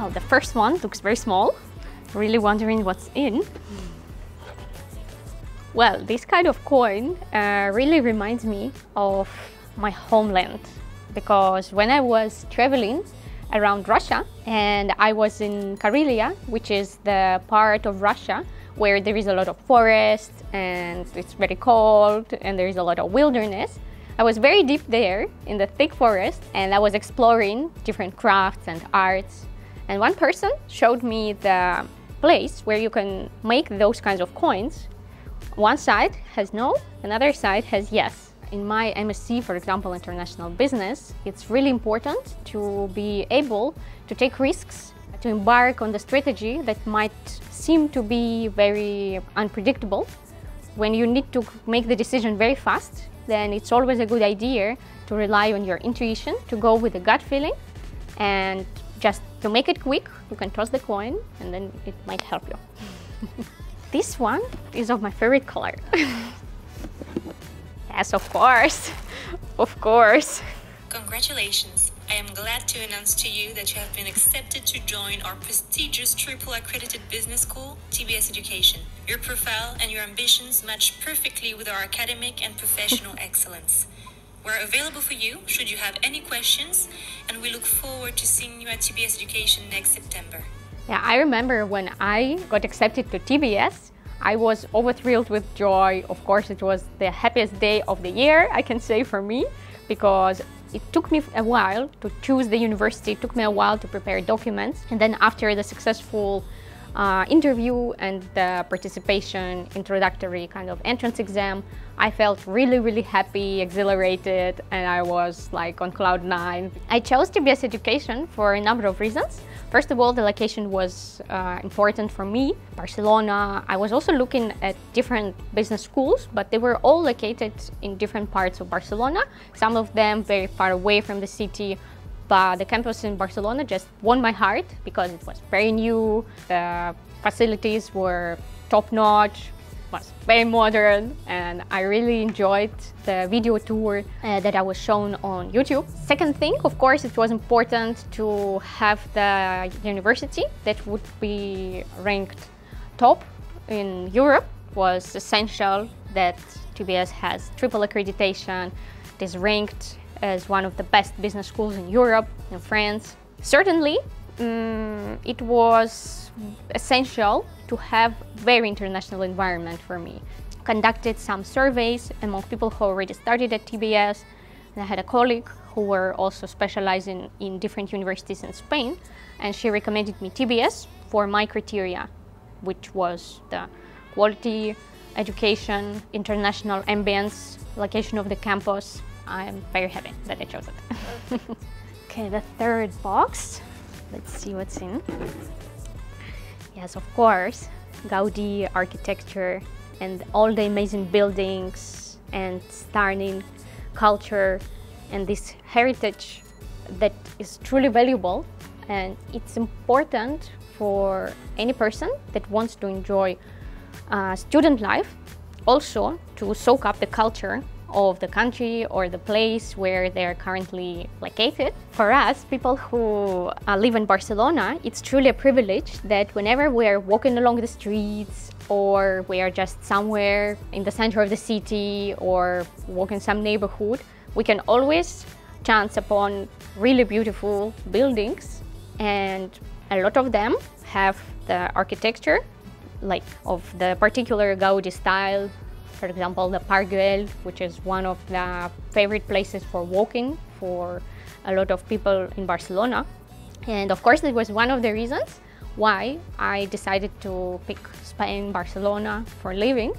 Oh, the first one looks very small. Really wondering what's in. Well, this kind of coin really reminds me of my homeland, because when I was traveling around Russia and I was in Karelia, which is the part of Russia where there is a lot of forest and it's very cold and there is a lot of wilderness. I was very deep there in the thick forest and I was exploring different crafts and arts. And one person showed me the place where you can make those kinds of coins. One side has no, another side has yes. In my MSc, for example, International Business, it's really important to be able to take risks, to embark on the strategy that might seem to be very unpredictable. When you need to make the decision very fast, then it's always a good idea to rely on your intuition, to go with a gut feeling, and just to make it quick, you can toss the coin and then it might help you. This one is of my favorite color. Yes, of course. Of course. Congratulations. I am glad to announce to you that you have been accepted to join our prestigious triple accredited business school, TBS Education. Your profile and your ambitions match perfectly with our academic and professional excellence. We're available for you should you have any questions, and we look forward to seeing you at TBS Education next September. Yeah, I remember when I got accepted to TBS, I was overthrilled with joy. Of course, it was the happiest day of the year, I can say, for me, because it took me a while to choose the university. It took me a while to prepare documents. And then after the successful interview and the participation introductory kind of entrance exam, I felt really, really happy, exhilarated, and I was like on cloud 9. I chose TBS Education for a number of reasons. First of all, the location was important for me. Barcelona. I was also looking at different business schools, but they were all located in different parts of Barcelona. Some of them very far away from the city. But the campus in Barcelona just won my heart because it was very new, the facilities were top-notch, was very modern, and I really enjoyed the video tour that I was shown on YouTube. Second thing, of course, it was important to have the university that would be ranked top in Europe. It was essential that TBS has triple accreditation. It is ranked as one of the best business schools in Europe, in France. Certainly, it was essential to have very international environment for me. Conducted some surveys among people who already started at TBS. And I had a colleague who were also specializing in different universities in Spain, and she recommended me TBS for my criteria, which was the quality, education, international ambience, location of the campus. I'm very happy that I chose it. Okay, the third box. Let's see what's in. Yes, of course, Gaudi architecture and all the amazing buildings and stunning culture and this heritage that is truly valuable, and it's important for any person that wants to enjoy student life also to soak up the culture of the country or the place where they're currently located. For us, people who live in Barcelona, it's truly a privilege that whenever we're walking along the streets or we are just somewhere in the center of the city or walking some neighborhood, we can always chance upon really beautiful buildings, and a lot of them have the architecture like of the particular Gaudi style. For example, the Parc Güell, which is one of the favorite places for walking for a lot of people in Barcelona. And of course, it was one of the reasons why I decided to pick Spain, Barcelona for living,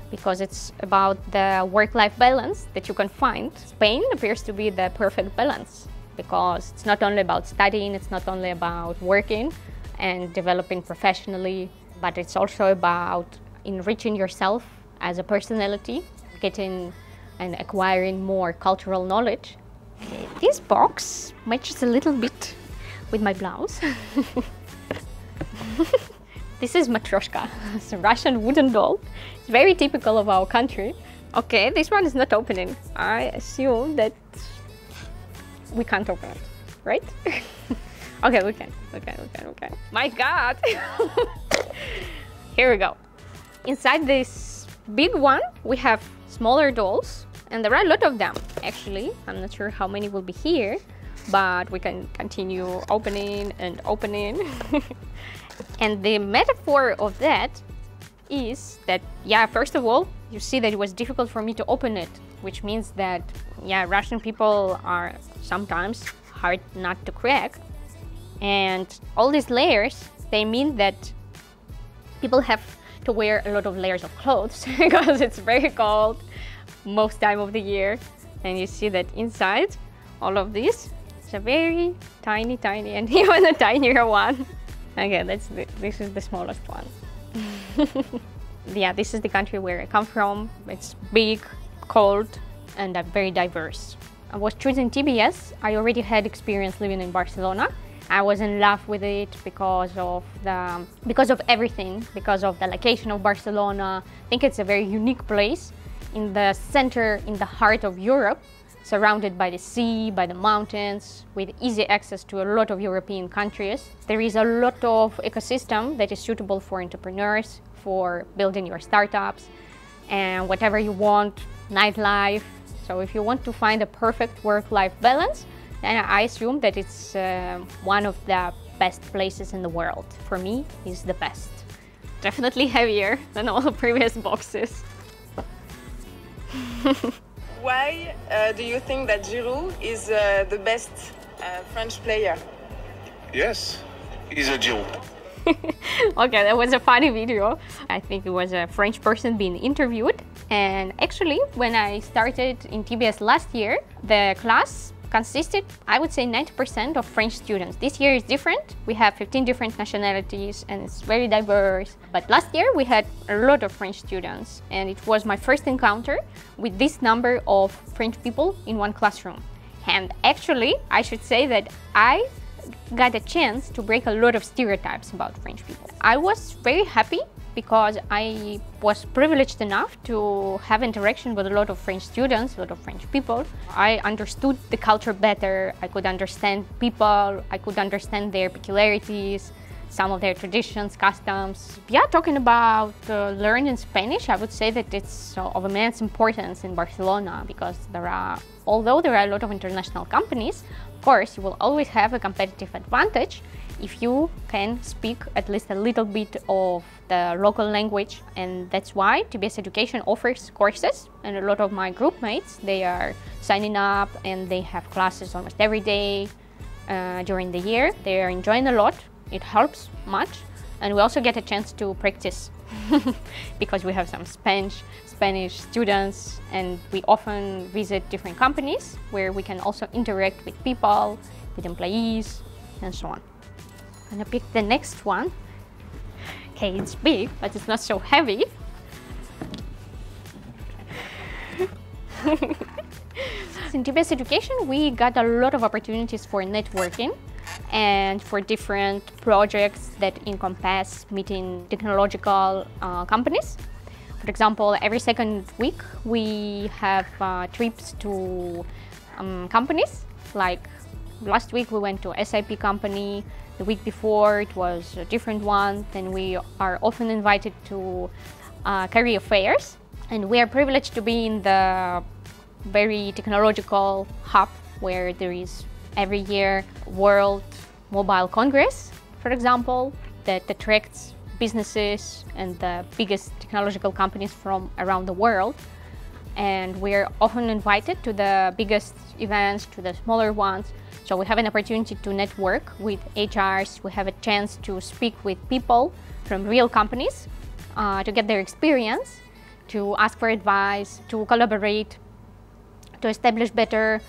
because it's about the work-life balance that you can find. Spain appears to be the perfect balance because it's not only about studying, it's not only about working and developing professionally, but it's also about enriching yourself as a personality, getting and acquiring more cultural knowledge. Okay, this box matches a little bit with my blouse. This is Matryoshka. It's a Russian wooden doll. It's very typical of our country. Okay, this one is not opening. I assume that we can't open it, right? Okay, we can. My God. Here we go. Inside this big one, we have smaller dolls, and there are a lot of them, actually. I'm not sure how many will be here, but we can continue opening and opening. And the metaphor of that is that, yeah, first of all, you see that it was difficult for me to open it, which means that, yeah, Russian people are sometimes hard not to crack. And all these layers, they mean that people have to wear a lot of layers of clothes because it's very cold most time of the year. And you see that inside all of this, it's a very tiny, and even a tinier one. Okay, this is the smallest one. Yeah, this is the country where I come from. It's big, cold, and very diverse. I was choosing TBS. I already had experience living in Barcelona. I was in love with it because of everything, because of the location of Barcelona. I think it's a very unique place in the center, in the heart of Europe, surrounded by the sea, by the mountains, with easy access to a lot of European countries. There is a lot of ecosystem that is suitable for entrepreneurs, for building your startups, and whatever you want, nightlife. So if you want to find a perfect work-life balance, then I assume that it's one of the best places in the world. For me, it's the best. Definitely heavier than all the previous boxes. Why do you think that Giroud is the best French player? Yes, he's a Jew. Okay, that was a funny video. I think it was a French person being interviewed. And actually, when I started in TBS last year, the class consisted, I would say, 90% of French students. This year is different. We have 15 different nationalities and it's very diverse. But last year we had a lot of French students, and it was my first encounter with this number of French people in one classroom. And actually, I should say that I got a chance to break a lot of stereotypes about French people. I was very happy because I was privileged enough to have interaction with a lot of French students, a lot of French people. I understood the culture better, I could understand people, I could understand their peculiarities, some of their traditions, customs. Yeah, talking about learning Spanish, I would say that it's of immense importance in Barcelona because although there are a lot of international companies, of course, you will always have a competitive advantage if you can speak at least a little bit of the local language. And that's why TBS Education offers courses, and a lot of my group mates, they are signing up and they have classes almost every day during the year. They are enjoying a lot. It helps much, and we also get a chance to practice because we have some Spanish students, and we often visit different companies where we can also interact with people, with employees, and so on. I'm gonna pick the next one. Okay, it's big, but it's not so heavy. In TBS Education, we got a lot of opportunities for networking and for different projects that encompass meeting technological companies. For example, every second week we have trips to companies. Like last week we went to SAP company, the week before it was a different one. Then we are often invited to career fairs, and we are privileged to be in the very technological hub where there is every year World Mobile Congress, for example, that attracts businesses and the biggest technological companies from around the world. And we're often invited to the biggest events, to the smaller ones. So we have an opportunity to network with HRs, we have a chance to speak with people from real companies, to get their experience, to ask for advice, to collaborate, to establish better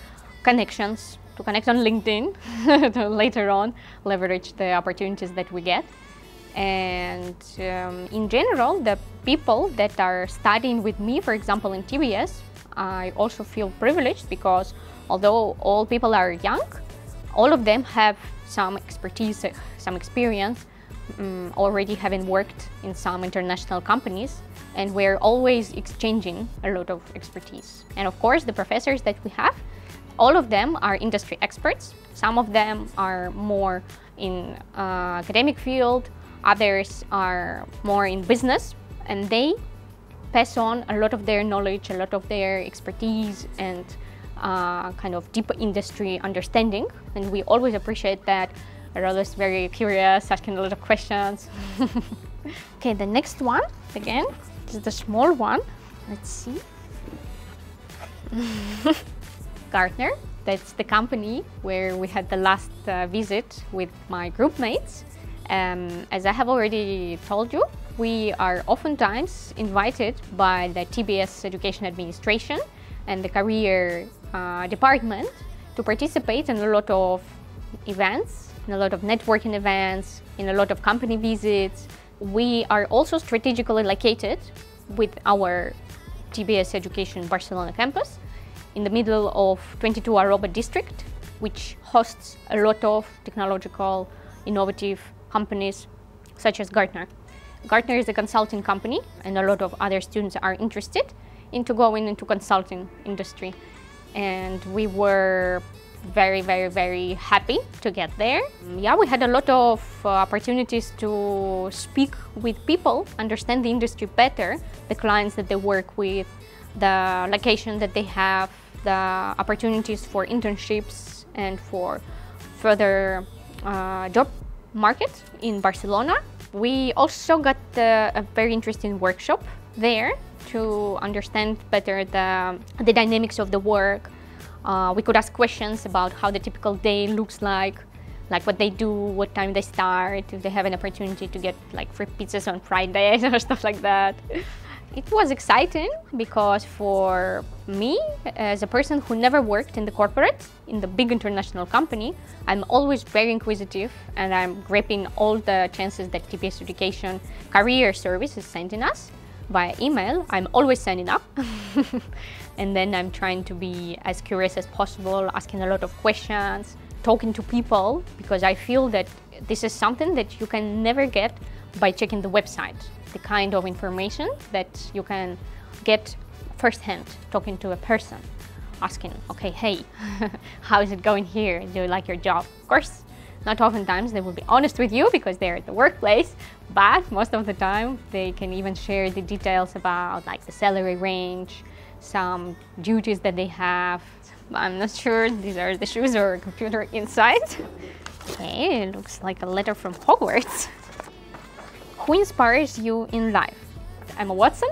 connections, to connect on LinkedIn, to later on leverage the opportunities that we get. And in general, the people that are studying with me, for example, in TBS, I also feel privileged because although all people are young, all of them have some expertise, some experience, already having worked in some international companies, and we're always exchanging a lot of expertise. And of course, the professors that we have, All of them are industry experts. Some of them are more in academic field, others are more in business, and they pass on a lot of their knowledge, a lot of their expertise, and kind of deep industry understanding. And we always appreciate that. They're always very curious, asking a lot of questions. Okay, the next one, again, is the small one. Let's see. Gartner, that's the company where we had the last visit with my group mates. As I have already told you, we are oftentimes invited by the TBS Education Administration and the career department to participate in a lot of events, in a lot of networking events, in a lot of company visits. We are also strategically located with our TBS Education Barcelona campus in the middle of 22 Aroba district, which hosts a lot of technological, innovative companies such as Gartner. Gartner is a consulting company, and a lot of other students are interested into going into consulting industry. And we were very, very, very happy to get there. Yeah, we had a lot of opportunities to speak with people, understand the industry better, the clients that they work with, the location that they have, the opportunities for internships and for further job market in Barcelona. We also got a very interesting workshop there to understand better the dynamics of the work. We could ask questions about how the typical day looks like what they do, what time they start, if they have an opportunity to get like free pizzas on Fridays or stuff like that. It was exciting because for me, as a person who never worked in the corporate, in the big international company, I'm always very inquisitive, and I'm grabbing all the chances that TBS Education Career Service is sending us via email. I'm always signing up. And then I'm trying to be as curious as possible, asking a lot of questions, talking to people, because I feel that this is something that you can never get by checking the website. The kind of information that you can get firsthand, talking to a person, asking, okay, hey, how is it going here? Do you like your job? Of course, not oftentimes they will be honest with you because they're at the workplace, but most of the time they can even share the details about like the salary range, some duties that they have. I'm not sure these are the shoes or a computer inside. Okay, it looks like a letter from Hogwarts. Who inspires you in life? Emma Watson,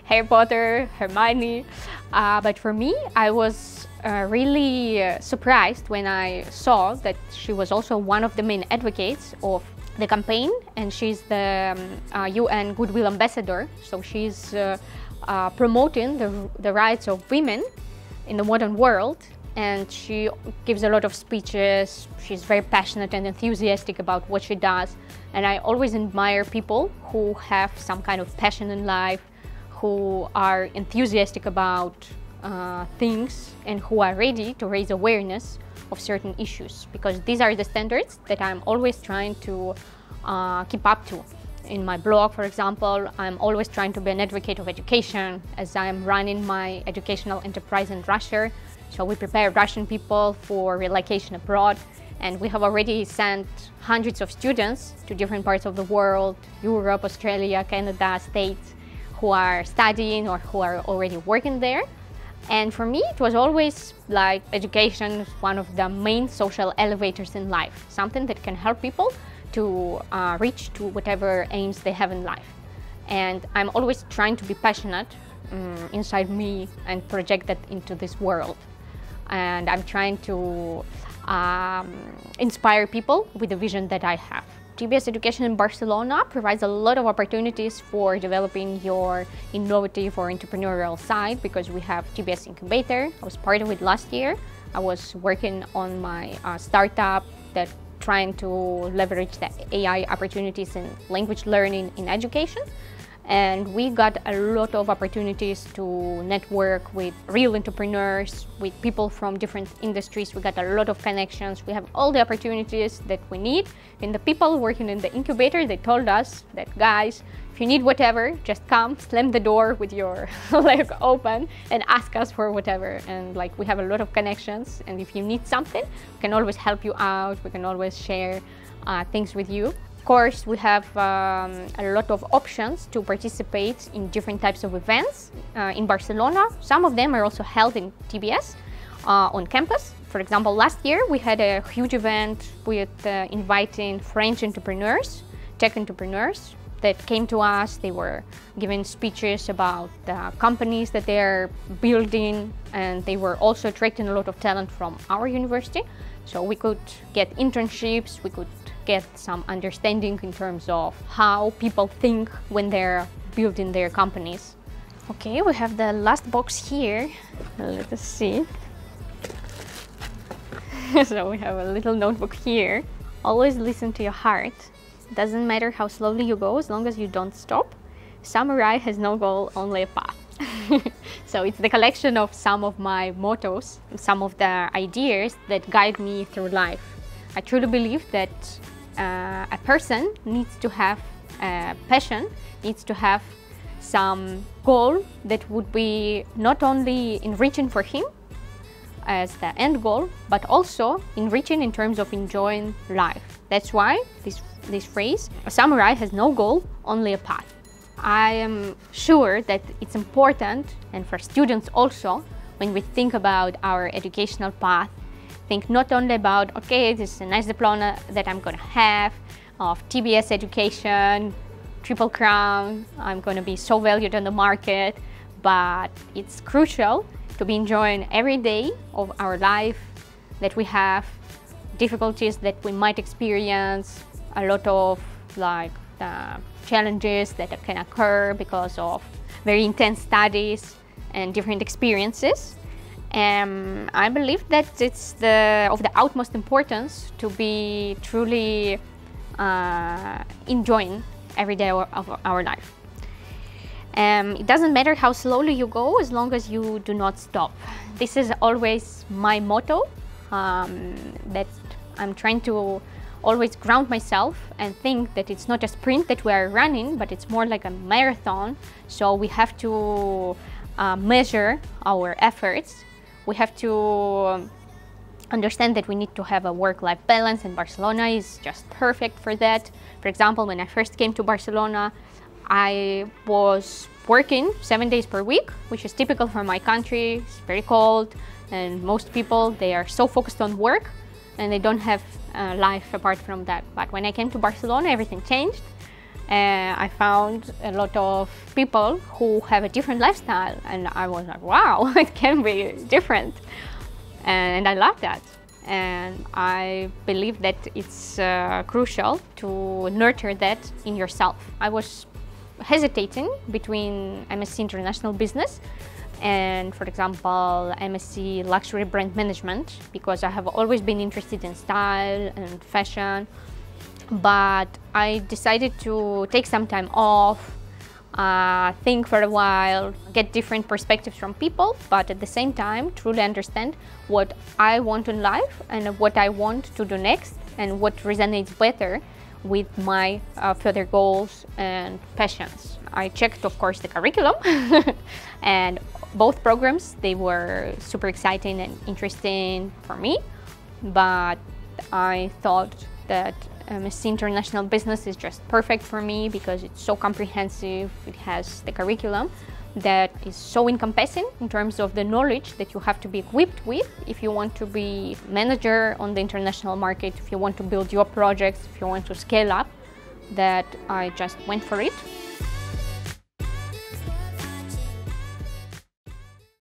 Harry Potter, Hermione. But for me, I was really surprised when I saw that she was also one of the main advocates of the campaign, and she's the UN Goodwill Ambassador. So she's promoting the rights of women in the modern world, and she gives a lot of speeches. She's very passionate and enthusiastic about what she does, and I always admire people who have some kind of passion in life, who are enthusiastic about things, and who are ready to raise awareness of certain issues, because these are the standards that I'm always trying to keep up to. In my blog, for example, I'm always trying to be an advocate of education, as I'm running my educational enterprise in Russia. So we prepare Russian people for relocation abroad, and we have already sent hundreds of students to different parts of the world, Europe, Australia, Canada, States, who are studying or who are already working there. And for me, it was always like education is one of the main social elevators in life, something that can help people to reach to whatever aims they have in life. And I'm always trying to be passionate inside me and project that into this world. And I'm trying to inspire people with the vision that I have. TBS Education in Barcelona provides a lot of opportunities for developing your innovative or entrepreneurial side, because we have TBS Incubator. I was part of it last year. I was working on my startup that trying to leverage the AI opportunities in language learning in education. And we got a lot of opportunities to network with real entrepreneurs, with people from different industries. We got a lot of connections. We have all the opportunities that we need. And the people working in the incubator, they told us that, guys, if you need whatever, just come, slam the door with your leg open and ask us for whatever. And like, we have a lot of connections. And if you need something, we can always help you out. We can always share things with you. Of course, we have a lot of options to participate in different types of events in Barcelona. Some of them are also held in TBS on campus. For example, last year we had a huge event with inviting French entrepreneurs, tech entrepreneurs that came to us. They were giving speeches about the companies that they're building, and they were also attracting a lot of talent from our university. So we could get internships, we could get some understanding in terms of how people think when they're building their companies. Okay, we have the last box here. Let us see. So we have a little notebook here. Always listen to your heart. Doesn't matter how slowly you go, as long as you don't stop. Samurai has no goal, only a path. So it's the collection of some of my mottos, some of the ideas that guide me through life. I truly believe that a person needs to have a passion, needs to have some goal that would be not only enriching for him as the end goal, but also enriching in terms of enjoying life. That's why this phrase, a samurai has no goal, only a path. I am sure that it's important, and for students also, when we think about our educational path, think not only about, okay, this is a nice diploma that I'm gonna have of TBS Education, Triple Crown, I'm gonna be so valued on the market, but it's crucial to be enjoying every day of our life that we have, difficulties that we might experience, a lot of like challenges that can occur because of very intense studies and different experiences. I believe that it's of the utmost importance to be truly enjoying every day of our life. It doesn't matter how slowly you go, as long as you do not stop. This is always my motto, that I'm trying to always ground myself and think that it's not a sprint that we are running, but it's more like a marathon. So we have to measure our efforts. We have to understand that we need to have a work-life balance, and Barcelona is just perfect for that. For example, when I first came to Barcelona, I was working 7 days per week, which is typical for my country. It's very cold, and most people, they are so focused on work and they don't have life apart from that. But when I came to Barcelona, everything changed. I found a lot of people who have a different lifestyle, and I was like, wow, it can be different. And I love that. And I believe that it's crucial to nurture that in yourself. I was hesitating between MSc International Business and, for example, MSc Luxury Brand Management, because I have always been interested in style and fashion. But I decided to take some time off, think for a while, get different perspectives from people, but at the same time truly understand what I want in life and what I want to do next and what resonates better with my further goals and passions. I checked, of course, the curriculum and both programs, they were super exciting and interesting for me, but I thought that MSc International Business is just perfect for me because it's so comprehensive. It has the curriculum that is so encompassing in terms of the knowledge that you have to be equipped with if you want to be manager on the international market, if you want to build your projects, if you want to scale up, that I just went for it.